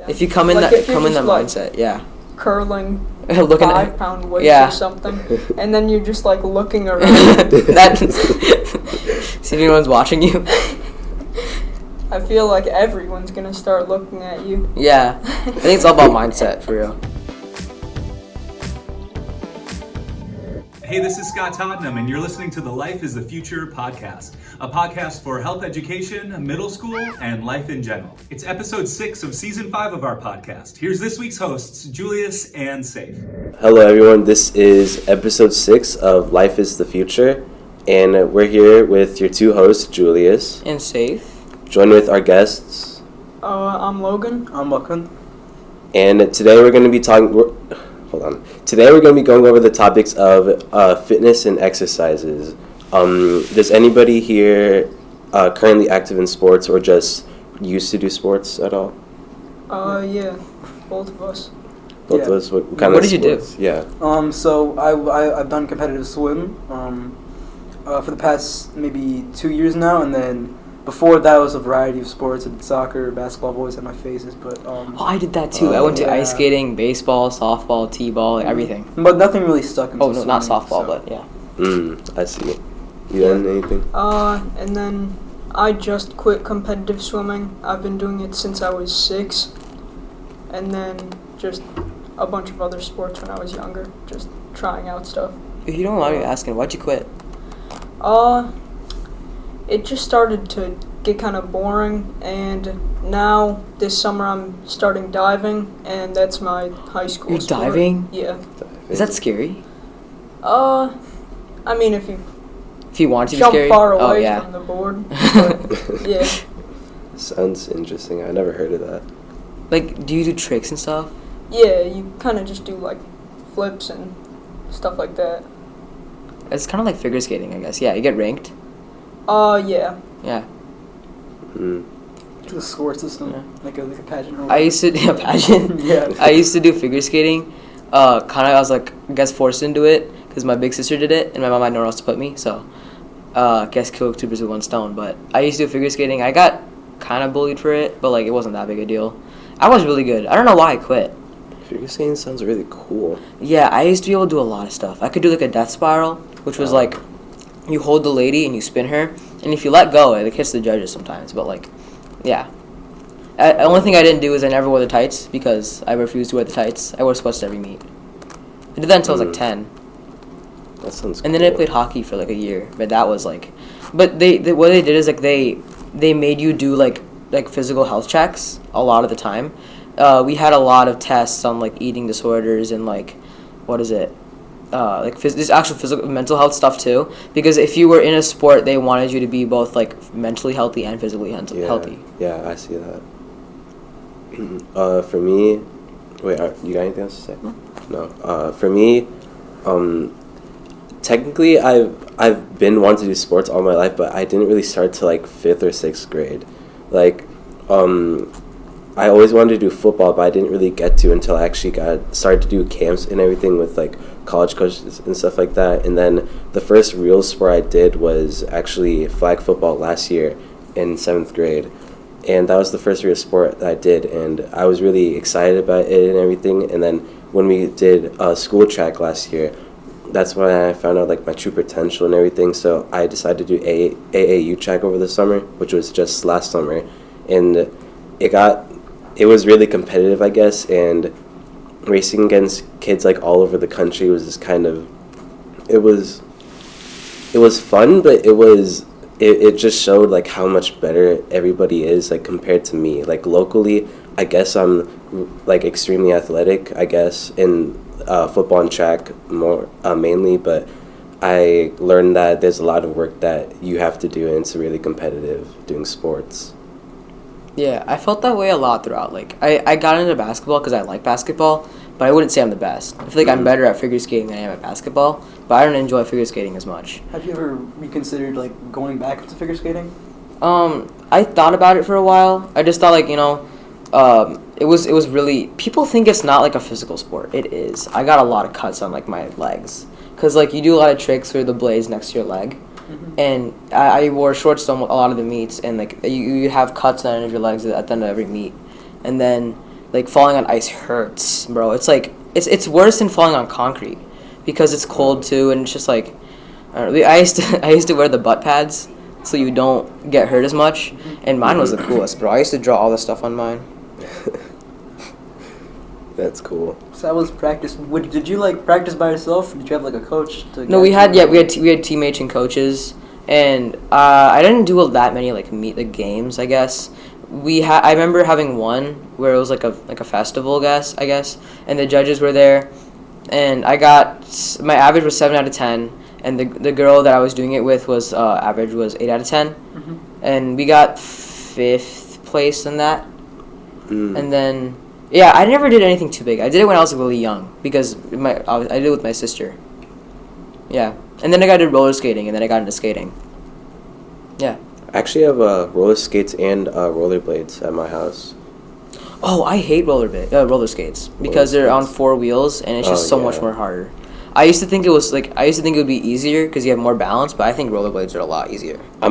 If you come in Like, that if you're come in that just, like, mindset, yeah. curling Looking 5-pound weights yeah. or something, and then you're just like looking around. See if anyone's watching you. I feel like everyone's gonna start looking at you. Yeah, I think it's all about mindset for real. Hey, this is Scott Tottenham, and you're listening to the Life is the Future podcast, a podcast for health education, middle school, and life in general. It's episode 6 of season 5 of our podcast. Here's this week's hosts, Julius and Saif. Hello, everyone. This is episode 6 of Life is the Future, and we're here with your two hosts, Julius. And Saif. Joined with our guests. I'm Logan. I'm Mukund. And today we're going to be Today we're going to be going over the topics of fitness and exercises. Does anybody here currently active in sports or just used to do sports at all? Yeah, both of us. Both of us? What kind of did you do? sports? Yeah. So I've done competitive swim for the past maybe 2 years now, and then before that was a variety of sports. I did soccer, basketball. I've always had my phases, but I did that too. I went to ice skating, baseball, softball, t-ball, everything. But nothing really stuck into Oh no, not swimming, softball, so. but yeah. I see. You done anything? And then I just quit competitive swimming. I've been doing it since I was 6, and then just a bunch of other sports when I was younger, just trying out stuff. If you don't mind me asking, why'd you quit? It just started to get kind of boring, and now this summer I'm starting diving, and that's my high school You're sport. diving? Yeah. Is that scary? I mean, if you If you want to be jump scary? far Oh, away yeah. from the board, but, yeah. Sounds interesting. I never heard of that. Like, do you do tricks and stuff? Yeah, you kind of just do, like, flips and stuff like that. It's kind of like figure skating, I guess. Yeah, you get ranked. Yeah. Yeah. The score system, Yeah. like a pageant. Or I used to do a pageant. Yeah. I used to do figure skating. I was like, I guess forced into it because my big sister did it and my mom had nowhere else to put me. So, I guess kill two birds with one stone. But I used to do figure skating. I got kind of bullied for it, but like it wasn't that big a deal. I was really good. I don't know why I quit. Figure skating sounds really cool. Yeah, I used to be able to do a lot of stuff. I could do like a death spiral, which was like, you hold the lady and you spin her, and if you let go, it hits the judges sometimes. But like, yeah. The only thing I didn't do is I never wore the tights because I refused to wear the tights. I wore sweats to every meet. I did that until I was like 10. That sounds cool. And then I played hockey for like a year, but that was like, but they what they did is like they made you do like physical health checks a lot of the time. We had a lot of tests on like eating disorders and like, what is it? This actual physical mental health stuff too, because if you were in a sport they wanted you to be both like mentally healthy and physically healthy. Yeah, I see that. For me, wait, you got anything else to say? No. For me, technically I've been wanting to do sports all my life, but I didn't really start till like 5th or 6th grade. Like, I always wanted to do football, but I didn't really get to until I actually started to do camps and everything with like college coaches and stuff like that. And then the first real sport I did was actually flag football last year in 7th grade. And that was the first real sport that I did, and I was really excited about it and everything. And then when we did school track last year, that's when I found out like my true potential and everything. So I decided to do AAU track over the summer, which was just last summer, and it was really competitive, I guess, and racing against kids like all over the country was just kind of, it was fun, but it just showed like how much better everybody is like compared to me. Like locally, I guess I'm like extremely athletic, I guess, in football and track more mainly, but I learned that there's a lot of work that you have to do, and it's really competitive doing sports. Yeah, I felt that way a lot throughout. Like, I got into basketball because I like basketball, but I wouldn't say I'm the best. I feel like I'm better at figure skating than I am at basketball, but I don't enjoy figure skating as much. Have you ever reconsidered like going back into figure skating? I thought about it for a while. I just thought like, it was really, people think it's not like a physical sport. It is. I got a lot of cuts on like my legs because like you do a lot of tricks through the blades next to your leg. And I wore shorts to a lot of the meets, and like you have cuts on the end of your legs at the end of every meet, and then Like falling on ice hurts, bro. It's like it's worse than falling on concrete because it's cold too, and it's just like I don't know. I used to wear the butt pads so you don't get hurt as much, and mine was the coolest, bro. I used to draw all the stuff on mine. That's cool. So that was practice. Did you like practice by yourself? Or did you have like a coach? No, we had teammates and coaches, and I didn't do that many like games. I guess I remember having one where it was like a festival, I guess, and the judges were there, and my average was 7 out of 10, and the girl that I was doing it with was average was 8 out of 10, and we got 5th place in that, and then. Yeah, I never did anything too big. I did it when I was really young because I did it with my sister. Yeah, and then I got into roller skating, and then I got into skating. Yeah. I actually have roller skates and rollerblades at my house. Oh, I hate roller skates because they're on 4 wheels, and it's just so much more harder. I used to think it would be easier because you have more balance, but I think rollerblades are a lot easier. I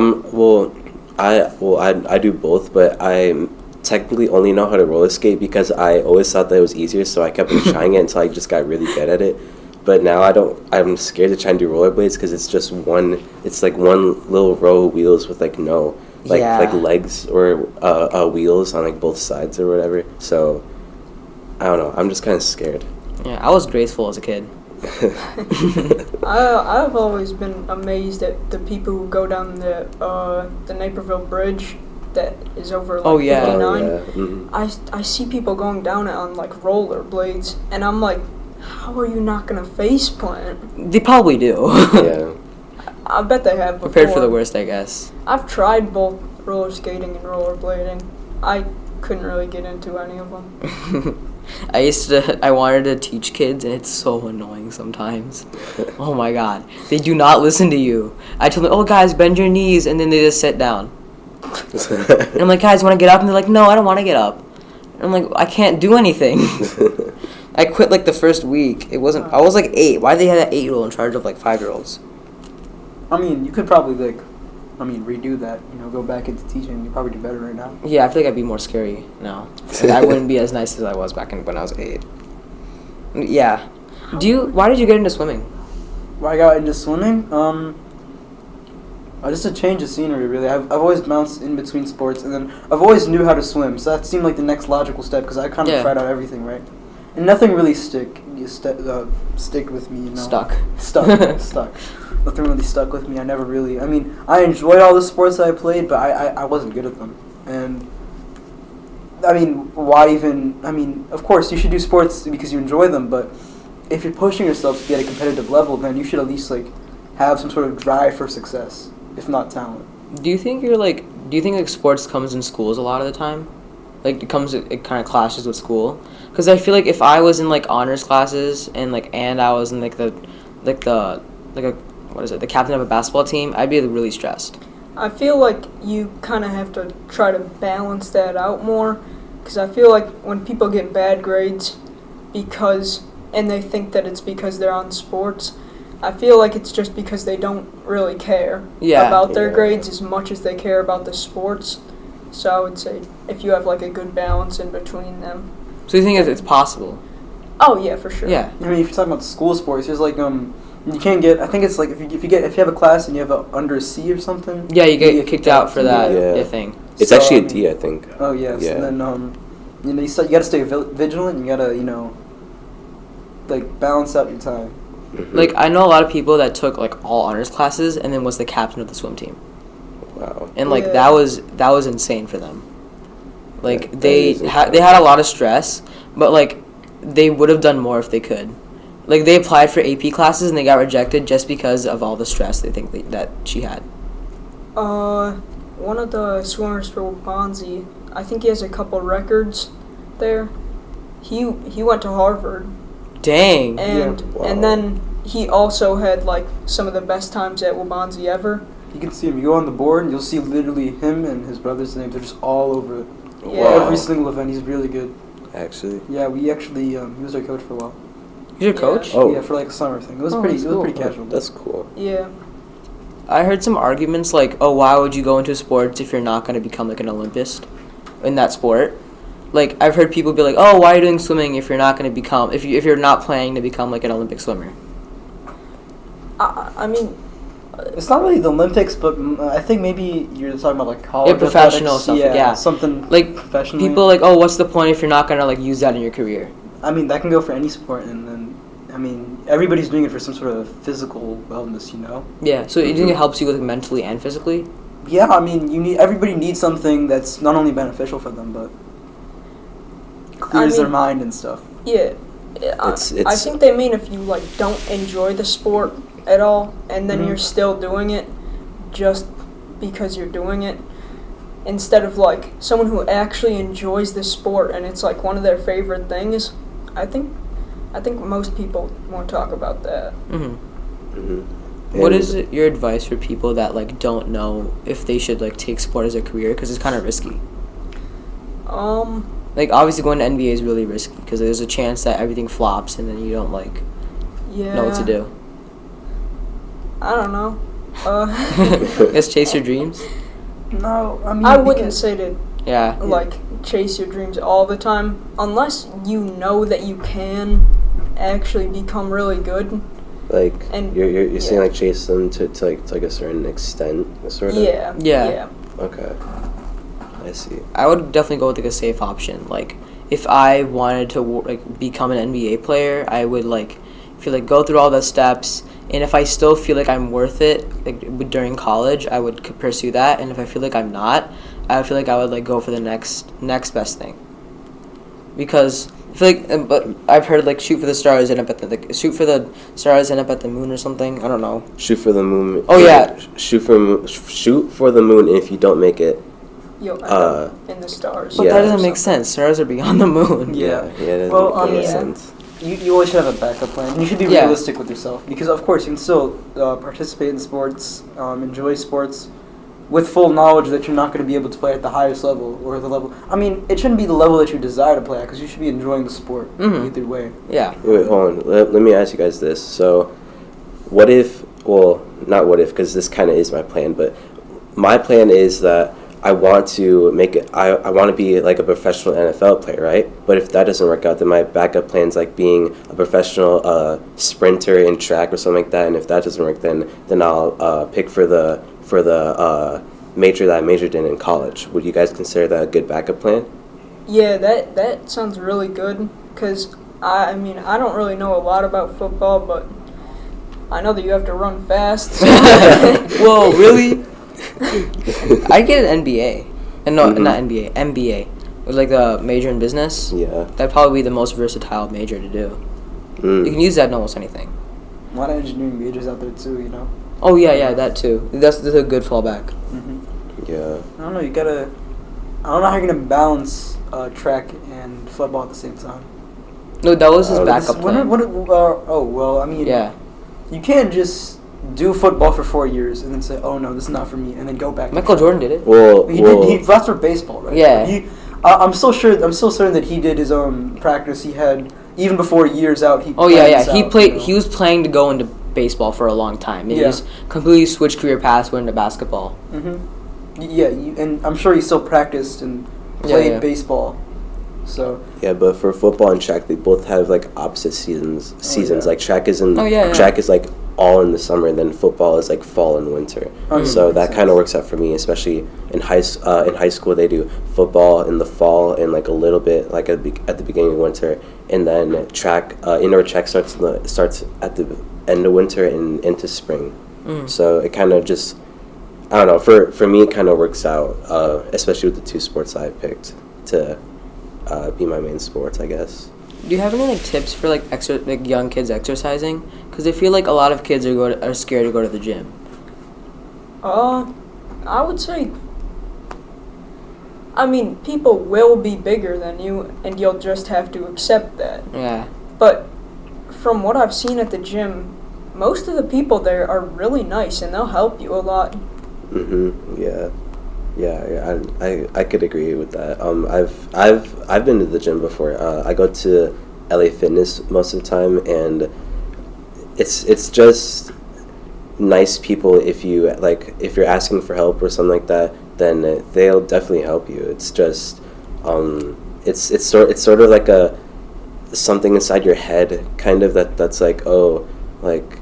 do both, but I technically only know how to roller skate because I always thought that it was easier, so I kept trying it until I just got really good at it. But now I'm scared to try and do rollerblades because it's like one little row of wheels with like legs or wheels on like both sides or whatever. So I don't know. I'm just kind of scared. Yeah, I was graceful as a kid. I've always been amazed at the people who go down the Naperville Bridge that is over 59. Oh, yeah. Mm-hmm. I see people going down it on like rollerblades, and I'm like, how are you not gonna face plant? They probably do. Yeah. I bet they have before. Prepared for the worst, I guess. I've tried both roller skating and rollerblading. I couldn't really get into any of them. I wanted to teach kids, and it's so annoying sometimes. Oh my god. They do not listen to you. I tell them, oh guys, bend your knees, and then they just sit down. And I'm like, guys, want to get up? And they're like, no, I don't want to get up. And I'm like, I can't do anything. I quit like the first week. I was like 8. Why did they have that 8-year-old in charge of like 5-year-olds? I mean, you could probably redo that. Go back into teaching. You probably do better right now. Yeah, I feel like I'd be more scary now. I wouldn't be as nice as I was back when I was 8. Yeah. Why did you get into swimming? Why I got into swimming? Just a change of scenery, really. I've always bounced in between sports, and then I've always knew how to swim, so that seemed like the next logical step, because I kind of tried out everything, right? And nothing really stick with me, Stuck. Nothing really stuck with me. I enjoyed all the sports that I played, but I wasn't good at them. And, of course, you should do sports because you enjoy them, but if you're pushing yourself to be at a competitive level, then you should at least, have some sort of drive for success, if not talent. Do you think sports comes in schools a lot of the time? Like it kind of clashes with school? Because I feel like if I was in honors classes and I was in the captain of a basketball team, I'd be really stressed. I feel like you kind of have to try to balance that out more, because I feel like when people get bad grades and they think that it's because they're on sports, I feel like it's just because they don't really care about their grades as much as they care about the sports. So I would say if you have a good balance in between them. So you think it's possible? Oh yeah, for sure. Yeah. If you're talking about school sports, there's you can't get. I think it's if you have a class and you have under a C or something. Yeah, you get kicked out for that thing. It's actually a D, I think. Oh yes, yeah. And then you got to stay vigilant. You got to balance out your time. Mm-hmm. I know a lot of people that took all honors classes and then was the captain of the swim team. Wow. And that was insane for them. They had a lot of stress, but they would have done more if they could. They applied for AP classes and they got rejected just because of all the stress they think that she had. One of the swimmers for Bonzi, I think he has a couple records there. He went to Harvard. Dang. And then he also had some of the best times at Wabanzi ever. You can see him. You go on the board and you'll see literally him and his brother's names. They're just all over it. Wow. Every single event. He's really good. Actually. Yeah, he was our coach for a while. He's your coach? Oh. Yeah, for a summer thing. It was pretty casual. That's cool. Yeah. I heard some arguments why would you go into sports if you're not going to become an Olympist in that sport? like I've heard people be like, "Oh, why are you doing swimming if you're not going to become if you're not planning to become like an Olympic swimmer?" I mean, It's not really the Olympics, but I think maybe you're talking about like college Yeah, professional athletics. stuff, yeah. Something Like professionally. people like, "Oh, what's the point if you're not going to like use that in your career?" I mean, that can go for any sport, and then I mean, everybody's doing it for some sort of physical wellness, you know. Yeah, so you think it helps you like mentally and physically? Yeah, I mean, everybody needs something that's not only beneficial for them, but clears their mean- mind and stuff. yeah. I It's- think they mean if you like don't enjoy the sport at all, and then Mhm. you're still doing it, just because you're doing it, instead of like someone who actually enjoys the sport and it's like one of their favorite things. I think most people won't talk about that. Mm-hmm. Mhm. What And- is your advice for people that like don't know if they should like take sport as a career because it's kind of risky? Like obviously going to NBA is really risky because there's a chance that everything flops and then you don't like Yeah. know what to do. I don't know. Just chase your dreams. No, I mean, I wouldn't say to Yeah. like chase your dreams all the time unless you know that you can actually become really good. Like And- you're saying yeah. like chase them to like a certain extent, sort of. Yeah. Yeah. Okay. I see. I would definitely go with like a safe option. Like if I wanted to like become an NBA player, I would like feel like go through all the steps, and if I still feel like I'm worth it like during college, I would pursue that, and if I feel like I'm not, I would feel like I would like go for the next best thing. Because I feel like, but I've heard like shoot for the stars, end up at the shoot for the stars, end up at the moon or something. I don't know. Shoot for the moon. Oh, yeah. Shoot for the moon. And if you don't make it, You'll end up in the stars. But Yeah. that doesn't make sense. Stars are beyond the moon. Yeah. it Well, doesn't make yeah. sense. You always should have a backup plan. You should be Yeah. realistic with yourself because, of course, you can still participate in sports, enjoy sports, with full knowledge that you're not going to be able to play at the highest level or the level. I mean, it shouldn't be the level that you desire to play at because you should be enjoying the sport Mhm. either way. Yeah. Wait, hold on. Let me ask you guys this. So, what if? Well, not what if, because this kind of is my plan. But my plan is that I want to make it. I want to be like a professional NFL player, right? But if that doesn't work out, then my backup plan is like being a professional sprinter in track or something like that. And if that doesn't work, then I'll pick for the major that I majored in college. Would you guys consider that a good backup plan? Yeah, that sounds really good because I mean I don't really know a lot about football, but I know that you have to run fast. So Whoa, really? I get an MBA. And no, Mhm. not NBA, MBA. It was like a major in business. Yeah. That'd probably be the most versatile major to do. Mm. You can use that in almost anything. A lot of engineering majors out there too, you know. Oh yeah, that too. That's a good fallback. Mm-hmm. Yeah. I don't know. I don't know how you're gonna balance track and football at the same time. No, that was his Oh, backup plan. I mean, Yeah. you can't just do football for 4 years and then say, "Oh no, this is not for me," and then go back. to Michael track. Jordan did it. Well, That's for baseball, right? Yeah. I'm still certain that he did his own practice. He had even before years out. Oh yeah. planned this He out, played. you know? He was planning to go into baseball for a long time, and Yeah. he's completely switched career paths, went into basketball. Yeah, and I'm sure he still practiced and played baseball. So yeah, but for football and track, they both have like opposite seasons. yeah. Like track is in yeah. track is like all in the summer, and then football is like fall and winter. Oh, So makes that kind sense. of works out for me, especially in high school. They do football in the fall and like a little bit like at the beginning of winter, and then track indoor track starts at the end of winter and into spring. So it kind of just, I don't know, for me it kind of works out, especially with the two sports I picked to be my main sports, I guess. Do you have any like tips for like young kids exercising? Because I feel like a lot of kids are scared to go to the gym. I would say. I mean, people will be bigger than you, and you'll just have to accept that. Yeah. But from what I've seen at the gym, most of the people there are really nice, and they'll help you a lot. Yeah. I could agree with that. I've been to the gym before. I go to LA Fitness most of the time, and it's just nice people. If you're asking for help or something like that, then they'll definitely help you. It's just it's sort of like a something inside your head, kind of that's like, oh, like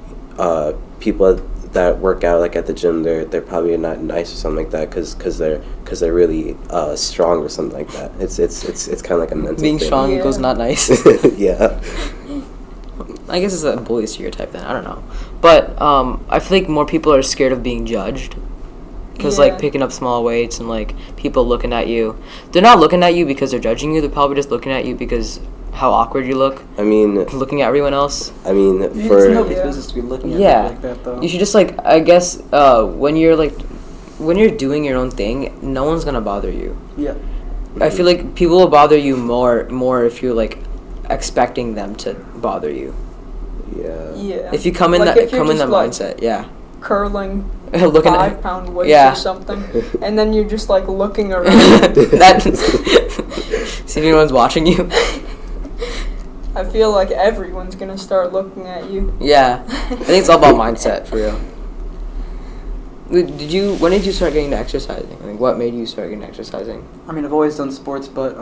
people that work out like at the gym, they're probably not nice or something like that because they're really strong or something like that. It's kind of like a mental Being thing. strong equals not nice. Yeah. I guess it's a bully stereotype then. I don't know, but I feel like more people are scared of being judged, because like picking up small weights and like people looking at you, they're not looking at you because they're judging you. They're probably just looking at you because how awkward you look. I mean, looking at everyone else. I mean, It's for nobody's business to be looking at Yeah. people like that, though. You should just like, I guess when you're doing your own thing, no one's gonna bother you. Yeah. I feel like people will bother you more if you're like expecting them to bother you. Yeah. Yeah. If you come in Like, that if you're come in just, that like, mindset, yeah. curling Looking at 5-pound weights Yeah. or something, and then you're just like looking around. that. See if anyone's watching you. I feel like everyone's gonna start looking at you. Yeah, I think it's all about mindset for real. When did you start getting into exercising? Like, what made you start getting into exercising? I mean, I've always done sports, but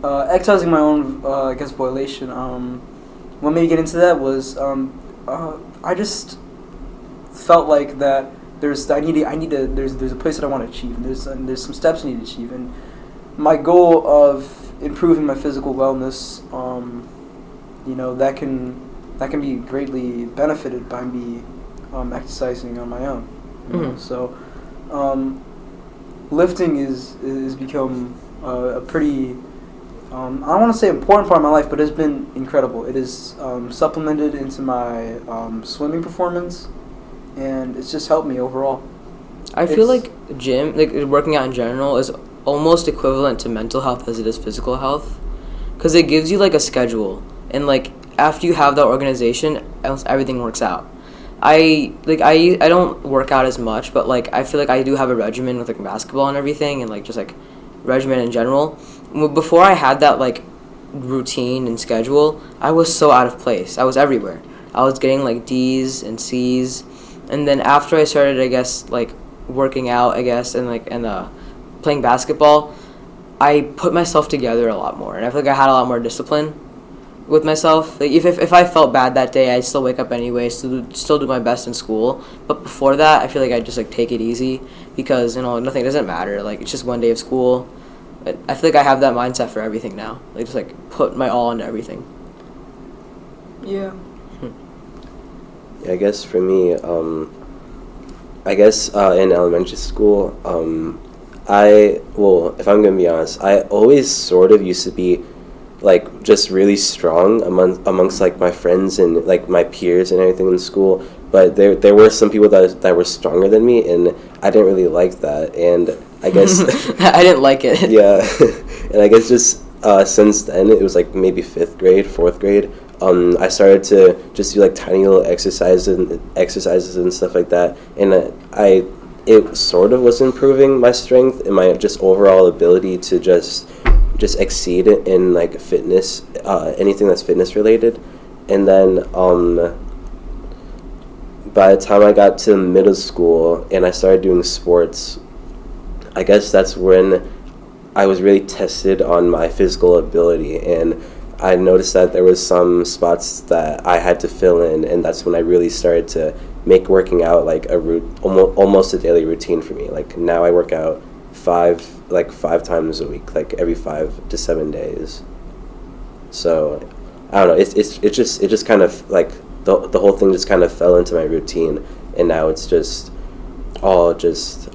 exercising my own, I guess, violation. What made me get into that was I just felt like that there's a place that I want to achieve, and there's some steps I need to achieve, and my goal of improving my physical wellness, that can be greatly benefited by me exercising on my own. You know? Mhm. So, lifting is become a pretty I don't want to say important part of my life, but it's been incredible. It is supplemented into my swimming performance, and it's just helped me overall. I feel It's- like gym, like working out in general, is almost equivalent to mental health as it is physical health, because it gives you like a schedule, and like after you have that organization, everything works out. I don't work out as much, but like I feel like I do have a regimen with like basketball and everything, and like just like regimen in general. Before I had that like routine and schedule, I was so out of place. I was everywhere. I was getting like D's and C's, and then after I started, I guess, like working out, I guess, and playing basketball, I put myself together a lot more, and I feel like I had a lot more discipline with myself. Like if I felt bad that day, I'd still wake up anyway, still do my best in school. But before that, I feel like I just like take it easy, because nothing doesn't matter. Like it's just one day of school. I feel like I have that mindset for everything now. Like just like put my all into everything. Yeah. Yeah, I guess for me, in elementary school, if I'm gonna be honest, I always sort of used to be like just really strong amongst like my friends and like my peers and everything in school. But there were some people that were stronger than me, and I didn't really like that. And I guess I didn't like it. yeah, and I guess just since then, it was like maybe 5th grade, 4th grade. I started to just do like tiny little exercises and stuff like that, and it sort of was improving my strength and my just overall ability to just exceed in like fitness, anything that's fitness related. And then by the time I got to middle school and I started doing sports, I guess that's when I was really tested on my physical ability, and I noticed that there was some spots that I had to fill in, and that's when I really started to make working out like almost a daily routine for me. Like now I work out 5 times a week, like every 5 to 7 days. So I don't know. It just kind of like the whole thing just kind of fell into my routine, and now it's just all just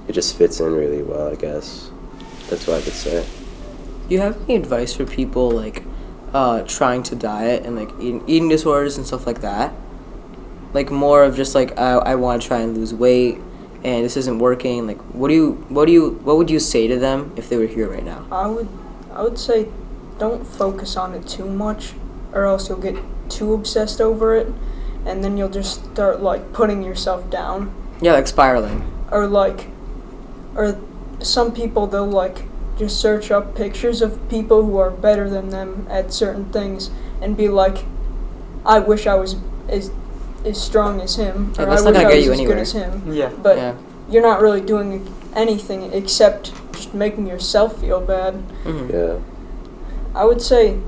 it just fits in really well, I guess. That's what I could say. Do you have any advice for people like trying to diet and like eating disorders and stuff like that? Like more of just like I want to try and lose weight and this isn't working. Like what would you say to them if they were here right now? I would say don't focus on it too much, or else you'll get too obsessed over it, and then you'll just start like putting yourself down. Yeah, like spiraling. Or some people, they'll like just search up pictures of people who are better than them at certain things and be like, I wish I was as strong as him, Yeah, or I that's wish not gonna I get was you as anywhere. good as him. Yeah. But Yeah. you're not really doing anything except just making yourself feel bad. Mm-hmm. Yeah. I would say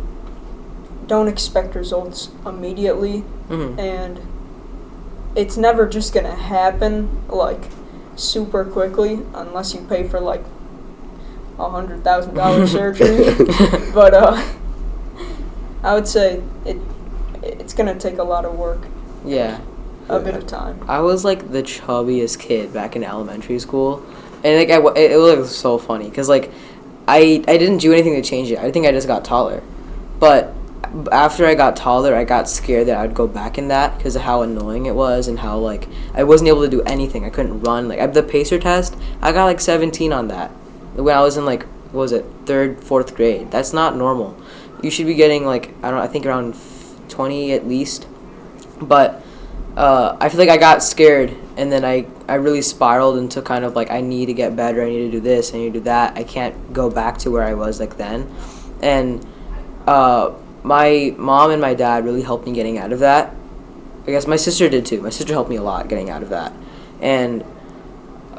don't expect results immediately, Mm-hmm. and it's never just gonna happen like super quickly unless you pay for like $100,000 surgery. But I would say it's gonna take a lot of work, Yeah. a bit of time. I was like the chubbiest kid back in elementary school, and like it was so funny because like I didn't do anything to change it. I think I just got taller, but after I got taller, I got scared that I'd go back in that because of how annoying it was and how like I wasn't able to do anything. I couldn't run. Like the pacer test, I got like 17 on that when I was in like what was it, 3rd, 4th grade. That's not normal. You should be getting like I think around 20 at least, but. I feel like I got scared, and then I really spiraled into kind of like I need to get better, I need to do this, I need to do that. I can't go back to where I was like then. And my mom and my dad really helped me getting out of that. I guess my sister did too. My sister helped me a lot getting out of that. And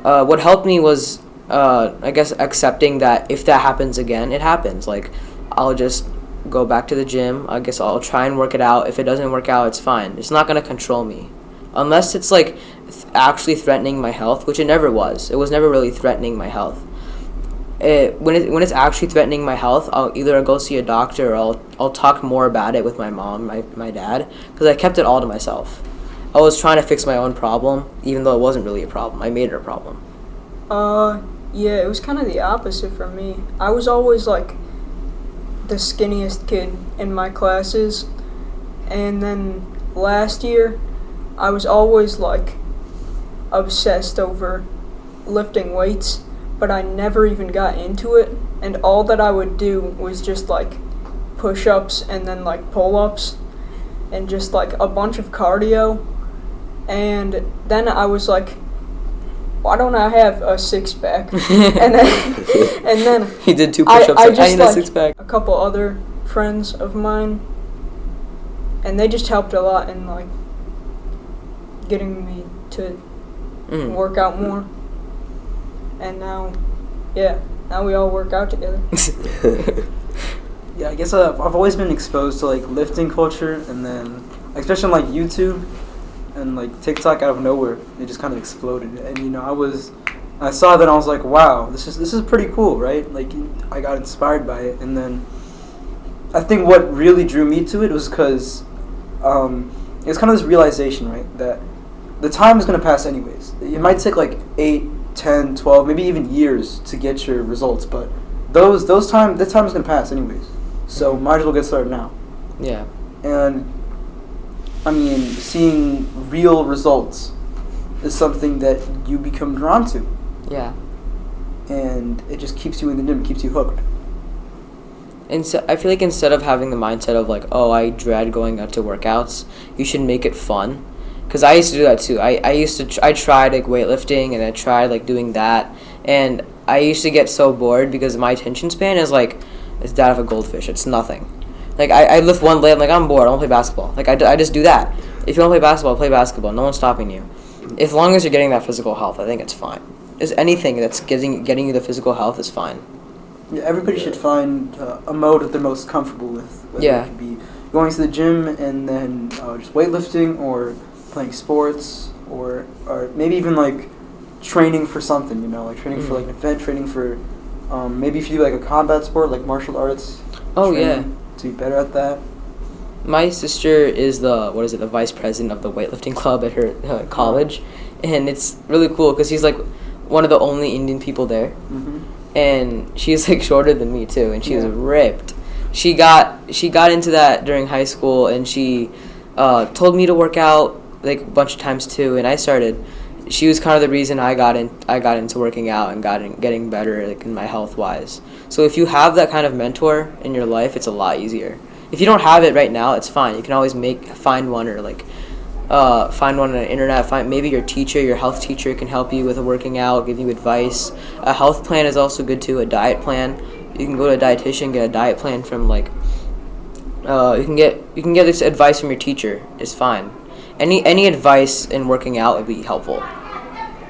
what helped me was, I guess, accepting that if that happens again, it happens. Like, I'll just go back to the gym. I guess I'll try and work it out. If it doesn't work out, it's fine. It's not going to control me. Unless it's, like, actually threatening my health, which it never was. It was never really threatening my health. When it's actually threatening my health, I'll either go see a doctor or I'll talk more about it with my mom, my dad, because I kept it all to myself. I was trying to fix my own problem, even though it wasn't really a problem. I made it a problem. Yeah, it was kind of the opposite for me. I was always like the skinniest kid in my classes, and then last year I was always like obsessed over lifting weights, but I never even got into it, and all that I would do was just like push-ups and then like pull-ups and just like a bunch of cardio. And then I was like, why don't I have a six-pack? and then He did 2 push-ups. I I just need a like 6-pack. a couple other friends of mine, and they just helped a lot in like getting me to work out more. And now we all work out together. Yeah, I guess I've always been exposed to like lifting culture, and then especially on like YouTube and like TikTok, out of nowhere it just kind of exploded. And you know, I saw that and I was like, wow, this is pretty cool, right? Like I got inspired by it, and then I think what really drew me to it was because it's kind of this realization, right, that the time is going to pass anyways. It might take like 8, 10, 12, maybe even years to get your results, but that time is going to pass anyways. So might as well get started now. Yeah. And I mean, seeing real results is something that you become drawn to, Yeah. and it just keeps you in the gym, keeps you hooked. And so I feel like instead of having the mindset of like, oh, I dread going out to workouts, you should make it fun. Because I used to do that too. I tried like weightlifting, and I tried like doing that, and I used to get so bored because my attention span is like it's that of a goldfish. It's nothing. Like I lift one leg, I'm like, I'm bored, I want to play basketball. Like I just do that. If you want to play basketball. No one's stopping you. As long as you're getting that physical health, I think it's fine. Is anything that's getting you the physical health is fine. Yeah, everybody should find a mode that they're most comfortable with. Whether Yeah. it could be going to the gym and then just weightlifting, or playing sports, or maybe even like training for something, you know, like training for like an event, training for maybe if you do like a combat sport like martial arts. Oh, training to be better at that. My sister is the vice president of the weightlifting club at her college, and it's really cool because she's like one of the only Indian people there, and she's like shorter than me too, and she's ripped. She got into that during high school, and she told me to work out like a bunch of times too, and I started. She was kind of the reason I got into working out and getting better like in my health wise. So if you have that kind of mentor in your life, it's a lot easier. If you don't have it right now, it's fine. You can always find one, or like find one on the internet. Maybe your health teacher can help you with working out, give you advice. A health plan is also good too. A diet plan. You can go to a dietitian, get a diet plan from like. You can get this advice from your teacher. It's fine. Any advice in working out would be helpful.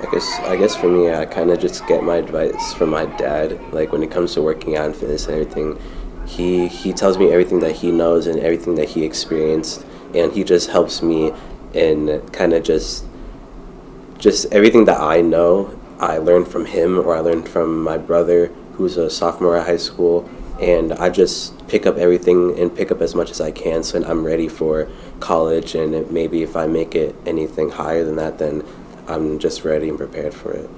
I guess for me, I kind of just get my advice from my dad. Like when it comes to working out and fitness and everything, he tells me everything that he knows and everything that he experienced, and he just helps me in kind of just everything that I know. I learned from him, or I learned from my brother, who's a sophomore at high school, and I just pick up everything and pick up as much as I can, so I'm ready for college. And maybe if I make it anything higher than that, then I'm just ready and prepared for it.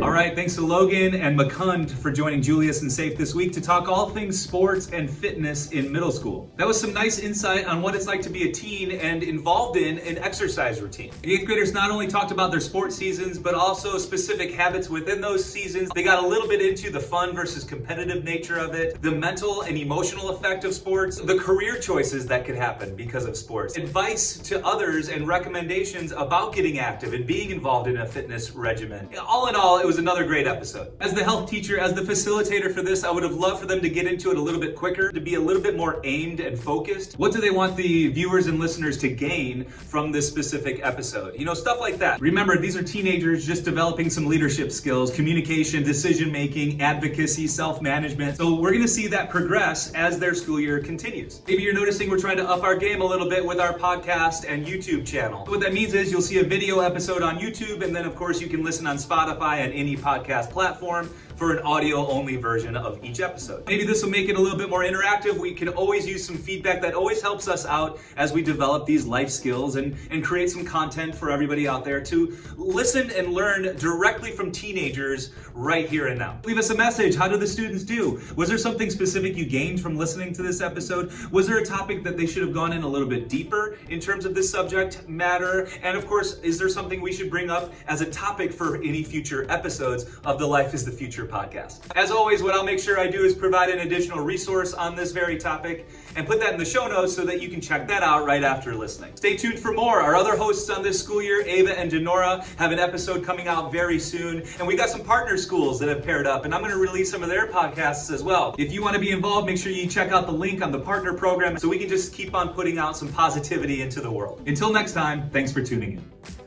All right, thanks to Logan and Mukund for joining Julius and Saif this week to talk all things sports and fitness in middle school. That was some nice insight on what it's like to be a teen and involved in an exercise routine. The 8th graders not only talked about their sports seasons, but also specific habits within those seasons. They got a little bit into the fun versus competitive nature of it, the mental and emotional effect of sports, the career choices that could happen because of sports, advice to others and recommendations about getting active and being involved in a fitness regimen. All in all, it was another great episode. As the health teacher, as the facilitator for this, I would have loved for them to get into it a little bit quicker, to be a little bit more aimed and focused. What do they want the viewers and listeners to gain from this specific episode? You know, stuff like that. Remember, these are teenagers just developing some leadership skills, communication, decision-making, advocacy, self-management. So we're going to see that progress as their school year continues. Maybe you're noticing we're trying to up our game a little bit with our podcast and YouTube channel. What that means is you'll see a video episode on YouTube, and then of course you can listen on Spotify and any podcast platform for an audio-only version of each episode. Maybe this will make it a little bit more interactive. We can always use some feedback. That always helps us out as we develop these life skills and create some content for everybody out there to listen and learn directly from teenagers right here and now. Leave us a message. How did the students do? Was there something specific you gained from listening to this episode? Was there a topic that they should have gone in a little bit deeper in terms of this subject matter? And of course, is there something we should bring up as a topic for any future episodes of the Life is the Future podcast? As always, what I'll make sure I do is provide an additional resource on this very topic and put that in the show notes so that you can check that out right after listening. Stay tuned for more. Our other hosts on this school year, Ava and Denora, have an episode coming out very soon. And we got some partner schools that have paired up, and I'm going to release some of their podcasts as well. If you want to be involved, make sure you check out the link on the partner program so we can just keep on putting out some positivity into the world. Until next time, thanks for tuning in.